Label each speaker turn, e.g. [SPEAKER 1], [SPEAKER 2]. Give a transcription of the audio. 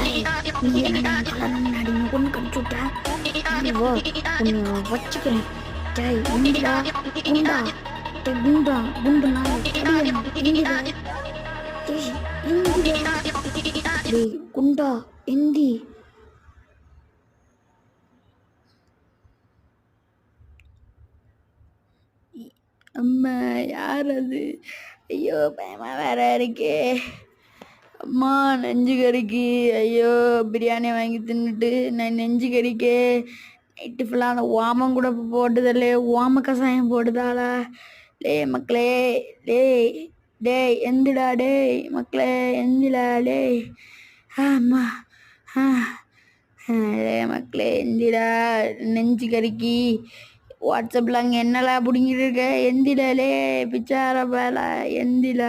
[SPEAKER 1] நீ என்னடா என் கல்யாணம் முன்னாடி நீ ஒன்று கடிச்சு விட்ட வா ஒன்று வச்சுக்கிறேன் டேய் இந்திடா குண்டா டே குண்டா குண்டு நாய் அடியன் இந்திடா டேய் இந்திடா டேய் குண்டா இந்தி அம்மா யார் அது ஐயோ பயமா வேற இருக்கே அம்மா நெஞ்சு கறிக்கு ஐயோ பிரியாணி வாங்கி தின்னுட்டு நான் நெஞ்சு கறிக்கே நைட்டு ஃபுல்லாக அந்த ஓமம் கூட போட்டுதல்லே ஓம கசாயம் போட்டுதாளா மக்களே டேய் டேய் எந்திடா டேய் மக்களே எந்திடா டேய் ஆமா ஆ மக்களே எந்திடா நெஞ்சு கறிக்கு வாட்ஸ்அப்பில் அங்கே என்னலாம் பிடிங்கிட்டு இருக்க எந்திலே பிச்சார பேல எந்தில